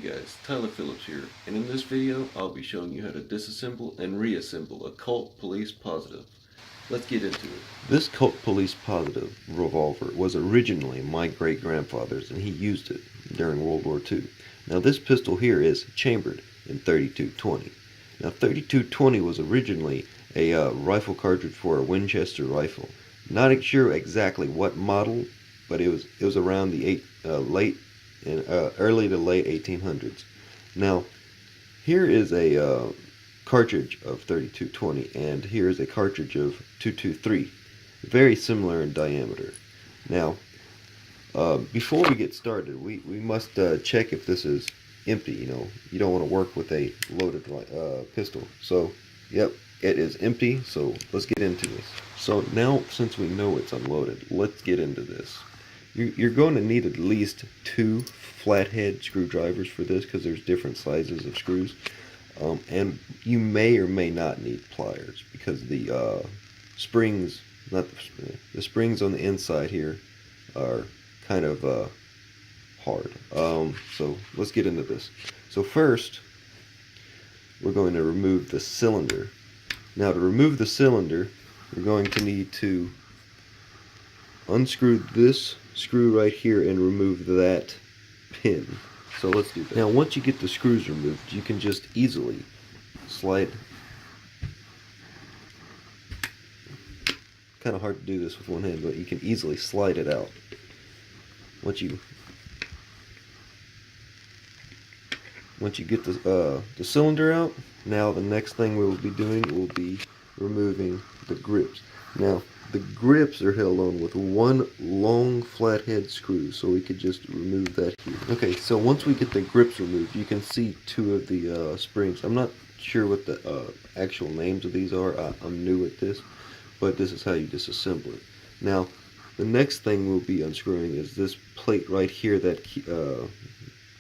guys, Tyler Phillips here, and in this video I'll be showing you how to disassemble and reassemble a Colt Police Positive. Let's get into it. This Colt Police Positive revolver was originally my great-grandfather's, and he used it during World War II. Now this pistol here is chambered in .32-20. Now .32-20 was originally a rifle cartridge for a Winchester rifle. Not sure exactly what model, but it was around the early to late 1800s. Now, here is a cartridge of .32-20, and here is a cartridge of .223, very similar in diameter. Now, before we get started, we must check if this is empty. You don't want to work with a loaded pistol. So, yep, it is empty. So let's get into this. So now, since we know it's unloaded, let's get into this. You're going to need at least 2 flathead screwdrivers for this, because there's different sizes of screws. And you may or may not need pliers, because the springs, the springs on the inside here are kind of hard. So let's get into this. So first, we're going to remove the cylinder. Now to remove the cylinder, we're going to need to unscrew this screw right here and remove that pin. So let's do that. Now once you get the screws removed, you can just easily slide. Kind of hard to do this with one hand, but you can easily slide it out. Once you get the cylinder out, now the next thing we will be doing will be removing the grips. Now the grips are held on with one long flathead screw, so we could just remove that here. Okay, so once we get the grips removed, you can see 2 of the springs. I'm not sure what the actual names of these are. I'm new at this, but this is how you disassemble it. Now, the next thing we'll be unscrewing is this plate right here that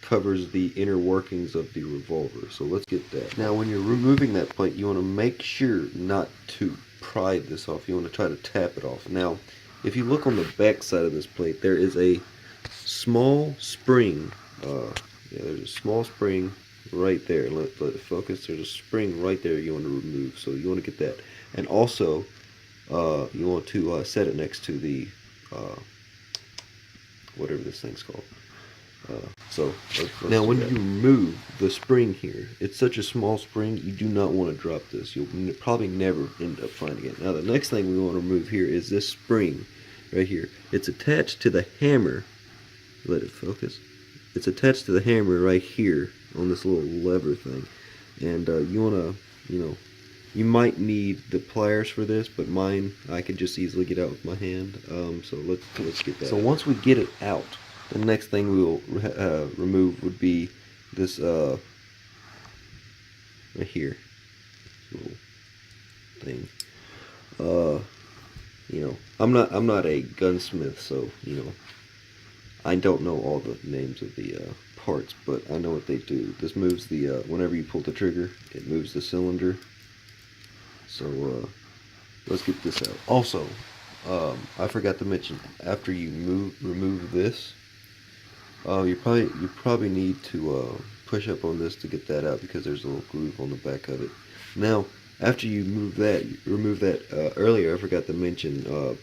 covers the inner workings of the revolver. So let's get that. Now, when you're removing that plate, you want to make sure not to pry this off. You want to try to tap it off. Now, if you look on the back side of this plate, there is a small spring. There's a small spring right there. Let it focus. There's a spring right there you want to remove. So you want to get that. And also, you want to set it next to the whatever this thing's called. Now when you remove the spring here, it's such a small spring, you do not want to drop this. You'll probably never end up finding it. Now the next thing we want to remove here is this spring right here. It's attached to the hammer. Let it focus. It's attached to the hammer right here on this little lever thing. And you want to, you might need the pliers for this, but mine, I could just easily get out with my hand. So let's get that. So once we get it out, the next thing we will remove would be this right here, little thing. I'm not a gunsmith, so I don't know all the names of the parts, but I know what they do. This moves the whenever you pull the trigger, it moves the cylinder. So let's get this out. Also, I forgot to mention, after you remove this, you probably need to push up on this to get that out, because there's a little groove on the back of it. Now, after you remove that earlier, I forgot to mention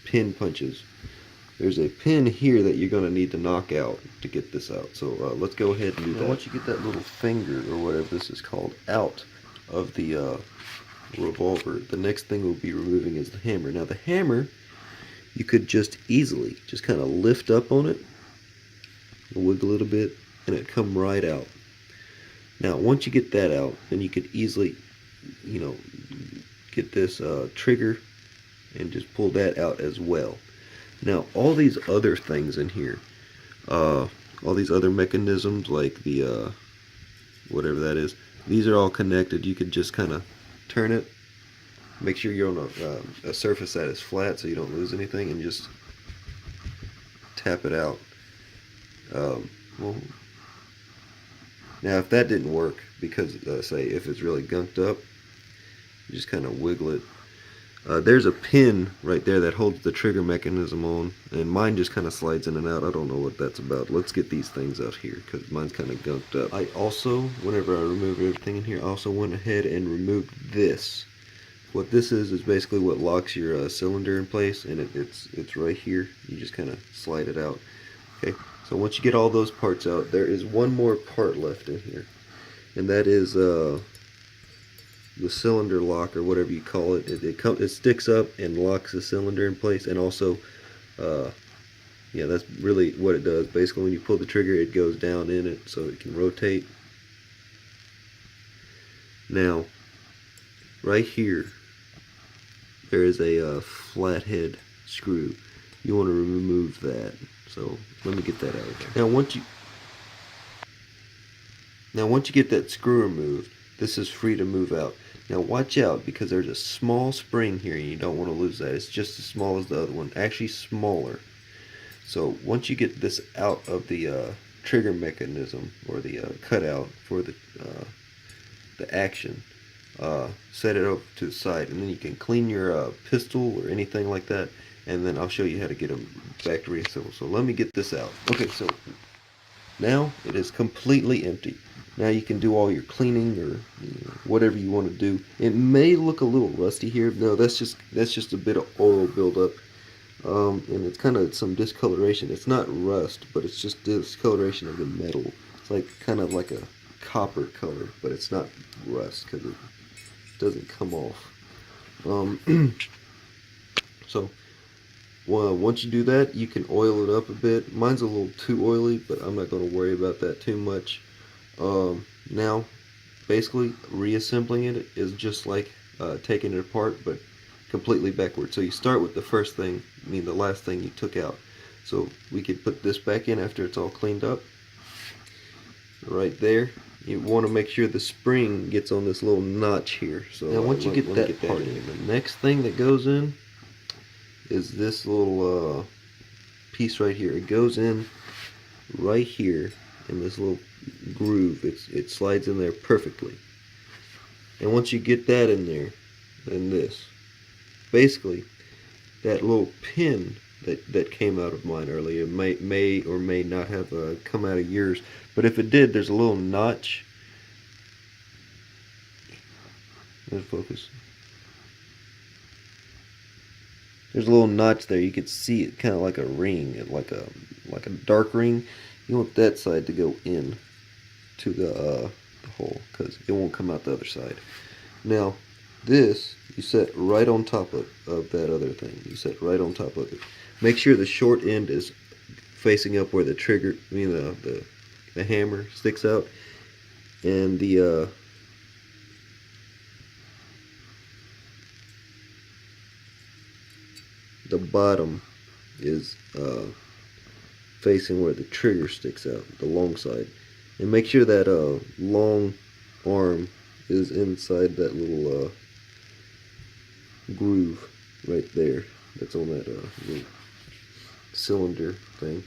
pin punches. There's a pin here that you're going to need to knock out to get this out. So let's go ahead and do that. Once you get that little finger, or whatever this is called, out of the revolver, the next thing we'll be removing is the hammer. Now the hammer, you could just easily kind of lift up on it, wiggle a little bit, and it come right out. Now once you get that out, then you could easily get this trigger and just pull that out as well. Now all these other things in here, all these other mechanisms, like the whatever that is, these are all connected. You could just kind of turn it, make sure you're on a surface that is flat so you don't lose anything, and just tap it out. Well, now if that didn't work, because say if it's really gunked up, you just kind of wiggle it. There's a pin right there that holds the trigger mechanism on, and mine just kind of slides in and out. I don't know what that's about. Let's get these things out here because mine's kind of gunked up. I also, whenever I remove everything in here, I also went ahead and removed this. What this is basically what locks your cylinder in place, and it's right here. You just kind of slide it out. Okay, so once you get all those parts out, there is one more part left in here, and that is the cylinder lock, or whatever you call it. It sticks up and locks the cylinder in place, and also, yeah, that's really what it does. Basically, when you pull the trigger, it goes down in it so it can rotate. Now, right here, there is a flathead screw. You want to remove that. So let me get that out of there. Now, once you get that screw removed, this is free to move out. Now watch out, because there's a small spring here and you don't want to lose that. It's just as small as the other one, actually smaller. So once you get this out of the trigger mechanism, or the cutout for the action, set it up to the side, and then you can clean your pistol or anything like that, and then I'll show you how to get them back to reassemble. So let me get this out. Okay, so now it is completely empty. Now you can do all your cleaning, or whatever you want to do. It may look a little rusty here. No, that's just a bit of oil buildup, and it's kind of some discoloration. It's not rust, but it's just discoloration of the metal. It's like kind of like a copper color, but it's not rust because it doesn't come off. So once you do that, you can oil it up a bit. Mine's a little too oily, but I'm not going to worry about that too much. Now, basically, reassembling it is just like taking it apart, but completely backwards. So you start with the first thing, the last thing you took out. So we could put this back in after it's all cleaned up. Right there. You want to make sure the spring gets on this little notch here. So now once you get that part in, the next thing that goes in is this little piece right here. It goes in right here in this little groove. It slides in there perfectly. And once you get that in there, then this, basically, that little pin that came out of mine earlier may or may not have come out of yours, but if it did, there's a little notch. Let's focus. There's a little notch there. You could see it, kind of like a ring, like a dark ring. You want that side to go in to the hole, because it won't come out the other side. Now, this you set right on top of that other thing. You set right on top of it. Make sure the short end is facing up where the trigger, the hammer sticks out, and the bottom is facing where the trigger sticks out, the long side. And make sure that long arm is inside that little groove right there that's on that little cylinder thing.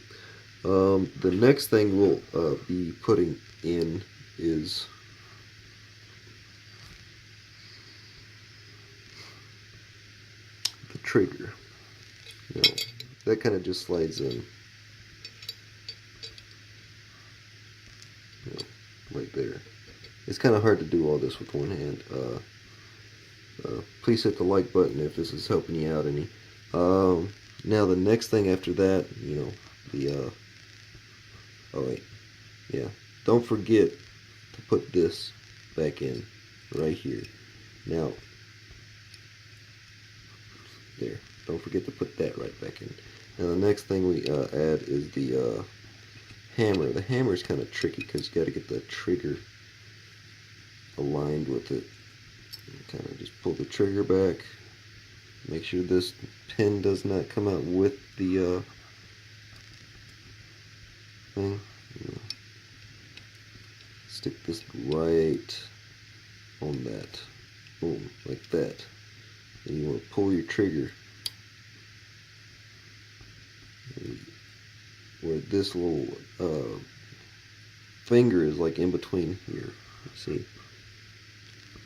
The next thing we'll be putting in is the trigger. Now, that kind of just slides in, right there. It's kind of hard to do all this with one hand. Please hit the like button if this is helping you out any. Now the next thing after that, oh wait, yeah, don't forget to put this back in right here. Now, there, don't forget to put that right back in. Now the next thing we add is the hammer. The hammer is kind of tricky because you got to get the trigger aligned with it. Kind of just pull the trigger back. Make sure this pin does not come out with the thing. Stick this right on that. Boom, like that. And you want to pull your trigger where this little finger is, like in between here. See?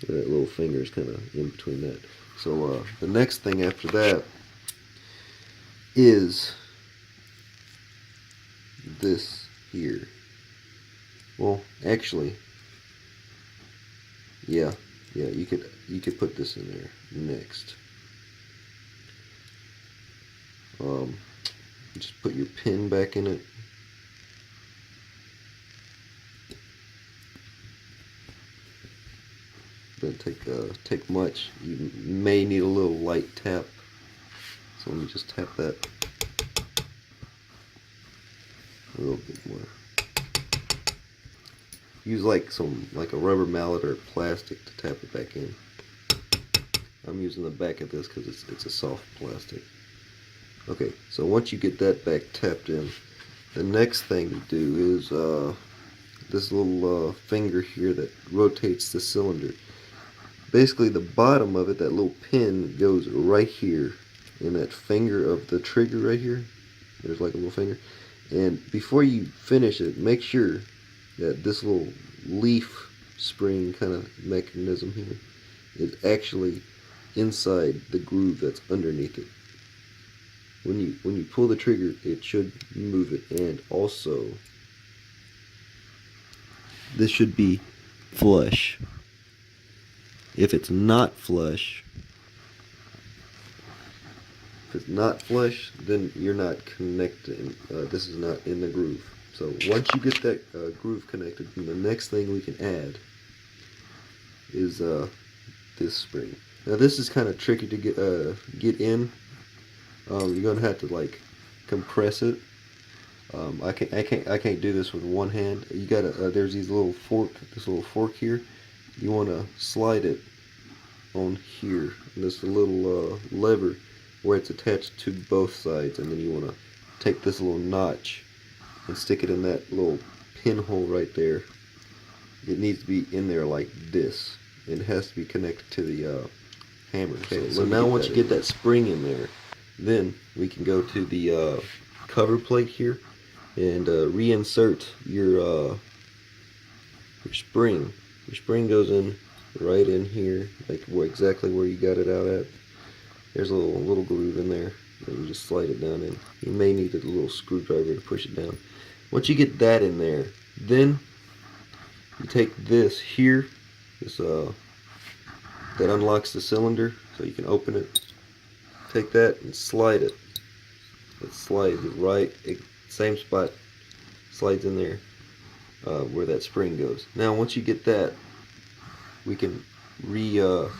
That little finger is kind of in between that. So the next thing after that is this here. Well, actually, yeah, you could put this in there next. Just put your pin back in it. Doesn't take much. You may need a little light tap. So let me just tap that a little bit more. Use like a rubber mallet or plastic to tap it back in. I'm using the back of this because it's a soft plastic. Okay, so once you get that back tapped in, the next thing you do is this little finger here that rotates the cylinder. Basically, the bottom of it, that little pin, goes right here in that finger of the trigger right here. There's like a little finger. And before you finish it, make sure that this little leaf spring kind of mechanism here is actually inside the groove that's underneath it. When you pull the trigger, it should move it, and also this should be flush. If it's not flush, then you're not connecting. This is not in the groove. So once you get that groove connected, then the next thing we can add is this spring. Now this is kind of tricky to get in. You're gonna have to like compress it. I can't do this with one hand. You gotta there's this little fork here. You want to slide it on here. And there's a little lever where it's attached to both sides, and then you want to take this little notch and stick it in that little pinhole right there. It needs to be in there like this. It has to be connected to the hammer. Okay, so now once you get that spring in there, then we can go to the cover plate here and reinsert your spring. Your spring goes in right in here, like exactly where you got it out at. There's a little groove in there. And you just slide it down in. You may need a little screwdriver to push it down. Once you get that in there, then you take this here, this that unlocks the cylinder, so you can open it. Take that and slide it. It slides right, same spot, slides in there where that spring goes. Now once you get that, we can re-screw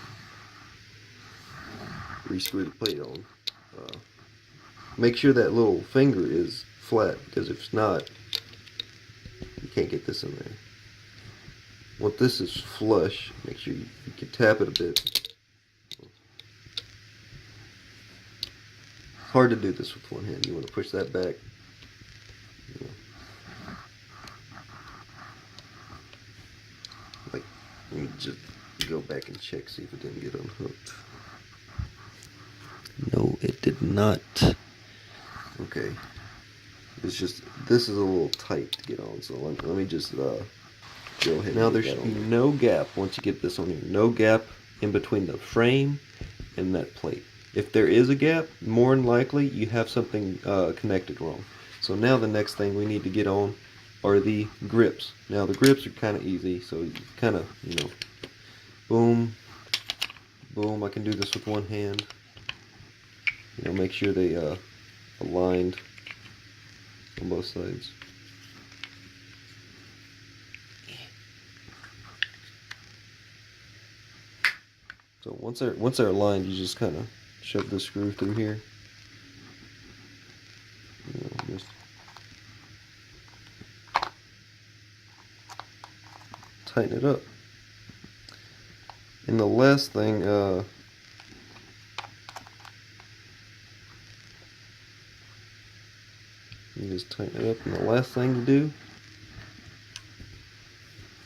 the plate on. Make sure that little finger is flat, because if it's not, you can't get this in there. Once this is flush, make sure you can tap it a bit. Hard to do this with one hand. You want to push that back. Like, let me just go back and check, see if it didn't get unhooked. No, it did not. Okay. It's just, this is a little tight to get on, so let me just go ahead. Now there should be no gap once you get this on here. No gap in between the frame and that plate. If there is a gap, more than likely you have something connected wrong. So now the next thing we need to get on are the grips. Now the grips are kind of easy, so you kind of, boom, boom. I can do this with one hand. Make sure they aligned on both sides. So once they're aligned, you just kind of shove the screw through here. Just tighten it up. And the last thing, you just tighten it up. And the last thing to do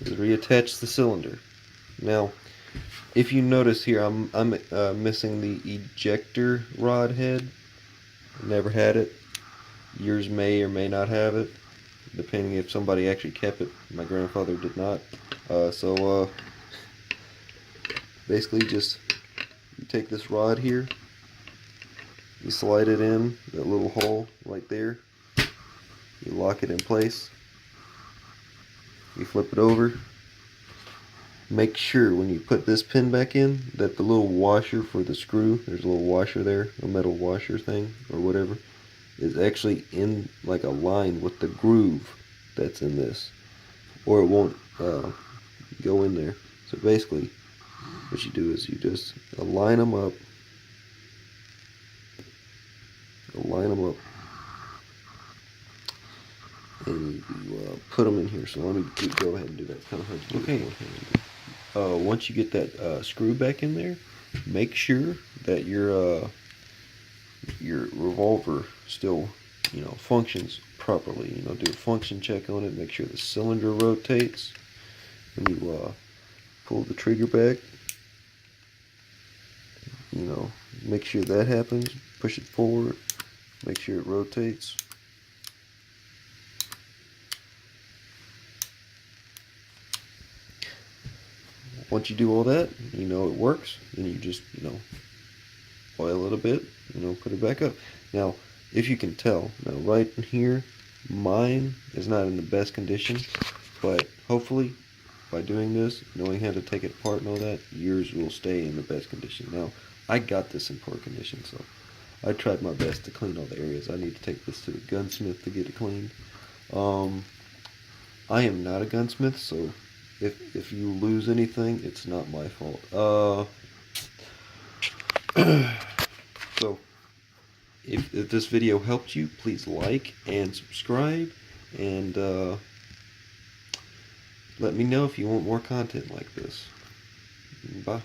is reattach the cylinder. Now, if you notice here, I'm missing the ejector rod head. Never had it. Yours may or may not have it, depending if somebody actually kept it. My grandfather did not. So basically just you take this rod here, you slide it in that little hole right there, you lock it in place, you flip it over. Make sure when you put this pin back in that the little washer for the screw, there's a little washer there, a metal washer thing or whatever, is actually in like a line with the groove that's in this, or it won't go in there. So basically what you do is you just line them up, and you put them in here. So let me go ahead and do that. It's kind of hard to do. Okay. Once you get that screw back in there, make sure that your revolver still, functions properly. Do a function check on it. Make sure the cylinder rotates. When you pull the trigger back, make sure that happens. Push it forward. Make sure it rotates. Once you do all that, it works, then you just, oil it a bit, put it back up. Now, if you can tell, right in here, mine is not in the best condition, but hopefully, by doing this, knowing how to take it apart and all that, yours will stay in the best condition. Now, I got this in poor condition, so I tried my best to clean all the areas. I need to take this to the gunsmith to get it cleaned. I am not a gunsmith, so if you lose anything, it's not my fault. So, if this video helped you, please like and subscribe, and let me know if you want more content like this. Bye.